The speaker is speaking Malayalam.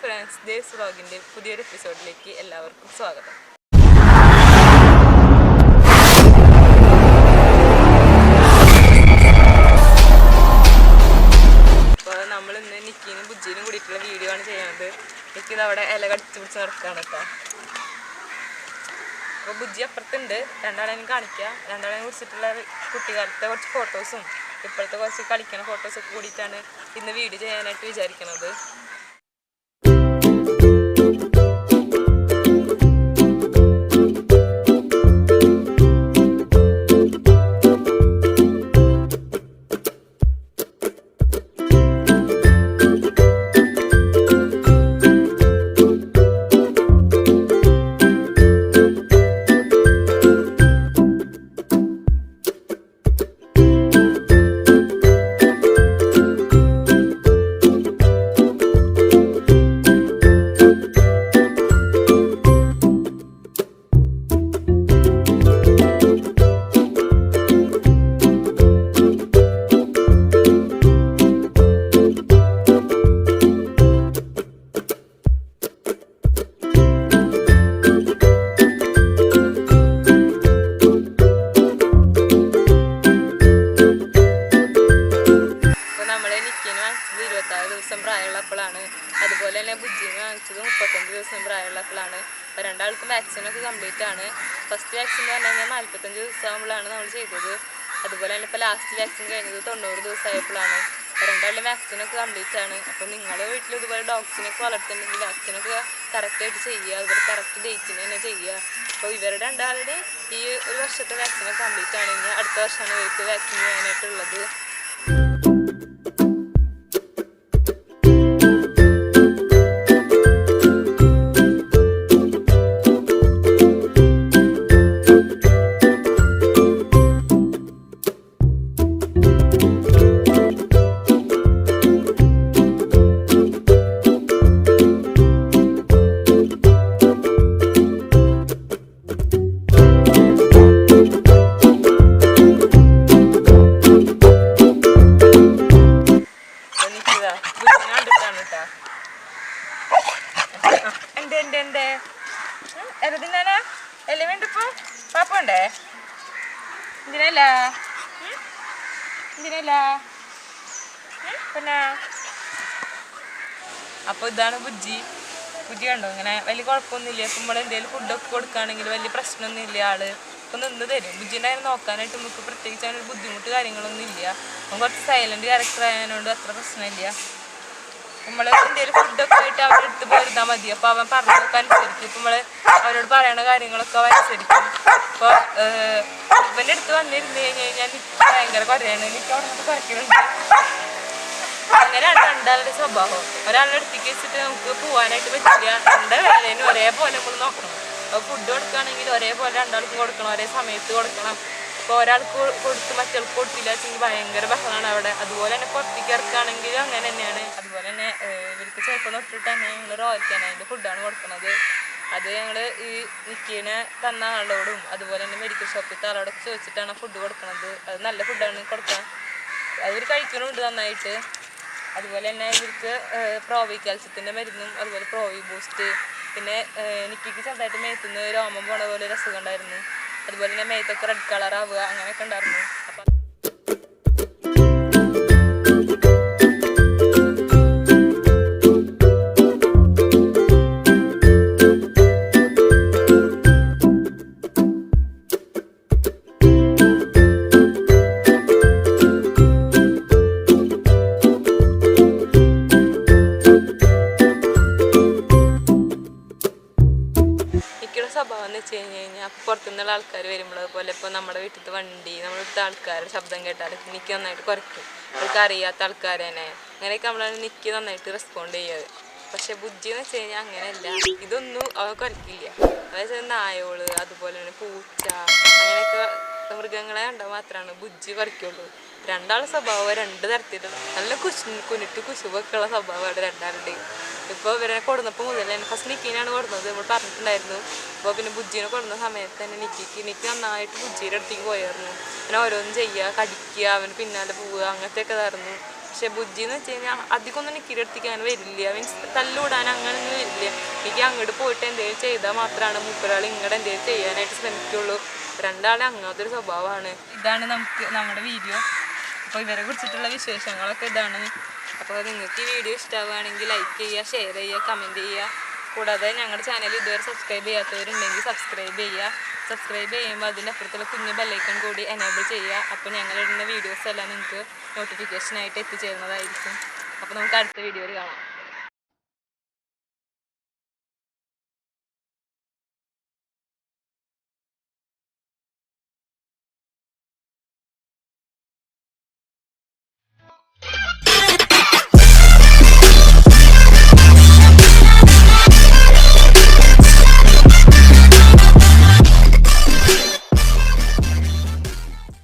ഫ്രണ്ട്സ്, ദേസ് വ്ളോഗിൻ്റെ പുതിയൊരു എപ്പിസോഡിലേക്ക് എല്ലാവർക്കും സ്വാഗതം. അപ്പോൾ നമ്മളിന്ന് നിക്കിനും ബുജ്ജിനും കൂടിയിട്ടുള്ള വീഡിയോ ആണ് ചെയ്യുന്നത്. നിക്കിത് അവിടെ ഇല കടിച്ചു പിടിച്ച് നടക്കുകയാണ് കേട്ടോ. അപ്പോൾ ബുജ്ജി അപ്പുറത്തുണ്ട്, രണ്ടാളെയും കാണിക്കാം. രണ്ടാളെയും കുറിച്ചിട്ടുള്ള കുട്ടിക്കാലത്തെ കുറച്ച് ഫോട്ടോസും ഇപ്പോഴത്തെ കുറച്ച് കളിക്കണ ഫോട്ടോസൊക്കെ കൂടിയിട്ടാണ് ഇന്ന് വീഡിയോ ചെയ്യാനായിട്ട് വിചാരിക്കുന്നത്. പ്രായമുള്ളപ്പോഴാണ്, അതുപോലെ തന്നെ ബുജ്ജിന് വാങ്ങിച്ചത് 35 ദിവസം പ്രായമുള്ളപ്പോഴാണ്. അപ്പോൾ രണ്ടാൾക്കും വാക്സിനൊക്കെ കംപ്ലീറ്റ് ആണ്. ഫസ്റ്റ് വാക്സിൻ എന്ന് പറഞ്ഞു കഴിഞ്ഞാൽ 45 ദിവസമാകുമ്പോഴാണ് നമ്മൾ ചെയ്തത്. അതുപോലെ തന്നെ ഇപ്പോൾ ലാസ്റ്റ് വാക്സിൻ കഴിഞ്ഞത് 90 ദിവസമായപ്പോഴാണ്. അപ്പോൾ രണ്ടാളും വാക്സിനൊക്കെ കംപ്ലീറ്റ് ആണ്. അപ്പോൾ നിങ്ങളുടെ വീട്ടിൽ ഇതുപോലെ ഡോഗ്സിനൊക്കെ വളർത്തുന്നുണ്ടെങ്കിൽ വാക്സിനൊക്കെ കറക്റ്റായിട്ട് ചെയ്യുക, അതുപോലെ കറക്റ്റ് ഡേറ്റിന് തന്നെ ചെയ്യുക. അപ്പോൾ ഇവരുടെ രണ്ടാളുടെ ഈ ഒരു വർഷത്തെ വാക്സിനൊക്കെ കംപ്ലീറ്റ് ആണ്. ഇനി അടുത്ത വർഷമാണ് ഇവർക്ക് വാക്സിൻ ചെയ്യാനായിട്ടുള്ളത്. എതിനാ എല്ലാം വേണ്ടിപ്പോ പാപ്പണ്ടേ എന്തിനല്ല പിന്നെ. അപ്പോൾ ഇതാണ് ബുജ്ജി കണ്ടോ, ഇങ്ങനെ വലിയ കുഴപ്പമൊന്നുമില്ല. ഇപ്പം നമ്മൾ എന്തെങ്കിലും ഫുഡൊക്കെ കൊടുക്കുകയാണെങ്കിൽ വലിയ പ്രശ്നമൊന്നുമില്ല. ആള് ഇപ്പം നിന്ന് തരും. ബുജ്ജിനെ നോക്കാനായിട്ട് നമുക്ക് പ്രത്യേകിച്ച് അങ്ങനെ ബുദ്ധിമുട്ട് കാര്യങ്ങളൊന്നും ഇല്ല. അപ്പം കുറച്ച് സൈലൻറ്റ് ക്യാരക്ടർ ആയതുകൊണ്ട് അത്ര പ്രശ്നമില്ല. നമ്മൾ എന്തെങ്കിലും ഫുഡൊക്കെ ആയിട്ട് അവരുടെ അടുത്ത് പോയിരുന്നാൽ മതി. അപ്പോൾ അവൻ പറഞ്ഞതൊക്കെ അനുസരിക്കും. ഇപ്പം നമ്മൾ അവരോട് പറയണ കാര്യങ്ങളൊക്കെ അവൻ അനുസരിക്കും. അപ്പോൾ ഇവൻ്റെ അടുത്ത് വന്നിരുന്ന് കഴിഞ്ഞാൽ ഭയങ്കര കുറയാണ്. എനിക്ക് അവിടെ നിന്ന് കുറയ്ക്കുന്നുണ്ട്. അങ്ങനെയാണ് രണ്ടാളുടെ സ്വഭാവം. ഒരാളുടെ അടുത്തേക്ക് വെച്ചിട്ട് നമുക്ക് പോകാനായിട്ട് പറ്റില്ല. രണ്ട് വേലേനും ഒരേപോലെ നമ്മൾ നോക്കണം. അപ്പോൾ ഫുഡ് കൊടുക്കുകയാണെങ്കിൽ ഒരേപോലെ രണ്ടാൾക്കും കൊടുക്കണം, ഒരേ സമയത്ത് കൊടുക്കണം. അപ്പോൾ ഒരാൾക്ക് കൊടുത്ത് മറ്റൊരാൾക്ക് കൊടുത്തില്ല വെച്ചെങ്കിൽ ഭയങ്കര ബഹളമാണ് അവിടെ. അതുപോലെ തന്നെ പുറത്തേക്ക് ഇറക്കുകയാണെങ്കിലും അങ്ങനെ തന്നെയാണ്. അതുപോലെ തന്നെ ഇവർക്ക് ചെറുപ്പം തൊട്ടിട്ട് തന്നെ ഞങ്ങൾ റോയൽ കാനൈൻ്റെ ഫുഡാണ് കൊടുക്കുന്നത്. അത് ഞങ്ങൾ ഈ നിക്കിനെ തന്ന ആളോടും അതുപോലെ തന്നെ മെഡിക്കൽ ഷോപ്പിൽ ആളോടൊക്കെ ചോദിച്ചിട്ടാണ് ഫുഡ് കൊടുക്കുന്നത്. അത് നല്ല ഫുഡാണ് കൊടുക്കാൻ. അവർ കഴിക്കുന്നുണ്ട് നന്നായിട്ട്. അതുപോലെ തന്നെ ഇവർക്ക് പ്രോവി കാൽസ്യത്തിൻ്റെ മരുന്നും അതുപോലെ പ്രോവി ബൂസ്റ്റ്, പിന്നെ നിക്കിക്ക് ചെറുതായിട്ട് മേത്തുനിന്ന് രോമം പോണ പോലെ ഒരു അസുഖം ഉണ്ടായിരുന്നു. അതുപോലെ തന്നെ മേത്തൊക്കെ റെഡ് കളർ ആവുക അങ്ങനെയൊക്കെ ഉണ്ടായിരുന്നു. അപ്പം സ്വഭാവം എന്ന് വെച്ച് കഴിഞ്ഞാൽ പുറത്തുനിന്നുള്ള ആൾക്കാർ വരുമ്പോൾ അതുപോലെ ഇപ്പോൾ നമ്മുടെ വീട്ടിലത്തെ വണ്ടി, നമ്മുടെ ആൾക്കാരുടെ ശബ്ദം കേട്ടാൽ നിക്ക് നന്നായിട്ട് കുറയ്ക്കും. അവർക്ക് അറിയാത്ത ആൾക്കാർ തന്നെ അങ്ങനെയൊക്കെ നമ്മളാണ് നിക്ക് നന്നായിട്ട് റെസ്പോണ്ട് ചെയ്യുന്നത്. പക്ഷെ ബുജ്ജി എന്ന് വെച്ച് കഴിഞ്ഞാൽ അങ്ങനെയല്ല. ഇതൊന്നും അവ കുറയ്ക്കില്ല. അതായത് നായോള് അതുപോലെ തന്നെ പൂച്ച അങ്ങനെയൊക്കെ മൃഗങ്ങളെ കണ്ടാൽ മാത്രമാണ് ബുജ്ജി കുറയ്ക്കുള്ളൂ. രണ്ടാളുടെ സ്വഭാവം രണ്ട് തരത്തിലുള്ള നല്ല കുനിട്ട് കുശുവൊക്കെ ഉള്ള സ്വഭാവമാണ് രണ്ടാളുടെയും. ഇപ്പോൾ ഇവരെ കൊടുന്നപ്പോൾ മുതൽ തന്നെ ഫസ്റ്റ് നിക്കിനാണ് കൊടുക്കുന്നത്, നമ്മൾ പറഞ്ഞിട്ടുണ്ടായിരുന്നു. അപ്പോൾ പിന്നെ ബുജ്ജീനെ കൊടുന്ന സമയത്ത് തന്നെ നിക്ക് നന്നായിട്ട് ബുജ്ജിയുടെ അടുത്തേക്ക് പോയായിരുന്നു. അങ്ങനെ ഓരോന്നും ചെയ്യുക, കടിക്കുക, അവന് പിന്നാലെ പോവുക, അങ്ങനത്തെയൊക്കെ ഇതായിരുന്നു. പക്ഷെ ബുജ്ജി എന്ന് വെച്ച് കഴിഞ്ഞാൽ അധികം ഒന്നും നിക്കിലെടുത്തിക്കാൻ വരില്ല, മീൻസ് തല്ലുകൂടാൻ അങ്ങനെയൊന്നും വരില്ല. എനിക്ക് അങ്ങോട്ട് പോയിട്ട് എന്തെങ്കിലും ചെയ്താൽ മാത്രമാണ് മൂപ്പരാൾ ഇങ്ങോട്ട് എന്തെങ്കിലും ചെയ്യാനായിട്ട് ശ്രമിക്കുള്ളൂ. രണ്ടാളെ അങ്ങനത്തെ ഒരു സ്വഭാവമാണ്. ഇതാണ് നമ്മുടെ വീഡിയോ. അപ്പോൾ ഇവരെ കുറിച്ചിട്ടുള്ള വിശേഷങ്ങളൊക്കെ ഇതാണ്. അപ്പോൾ നിങ്ങൾക്ക് ഈ വീഡിയോ ഇഷ്ടമാവുകയാണെങ്കിൽ ലൈക്ക് ചെയ്യുക, ഷെയർ ചെയ്യുക, കമൻറ്റ് ചെയ്യുക. കൂടാതെ ഞങ്ങളുടെ ചാനൽ ഇതുവരെ സബ്സ്ക്രൈബ് ചെയ്യാത്തവരുണ്ടെങ്കിൽ സബ്സ്ക്രൈബ് ചെയ്യുക. സബ്സ്ക്രൈബ് ചെയ്യുമ്പോൾ അതിൻ്റെ അപ്പുറത്തുള്ള കുഞ്ഞ് ബെല്ലൈക്കൺ കൂടി എനേബിൾ ചെയ്യുക. അപ്പോൾ ഞങ്ങളിടുന്ന വീഡിയോസ് എല്ലാം നിങ്ങൾക്ക് നോട്ടിഫിക്കേഷനായിട്ട് എത്തിച്ചേരുന്നതായിരിക്കും. അപ്പോൾ നമുക്ക് അടുത്ത വീഡിയോയിൽ കാണാം.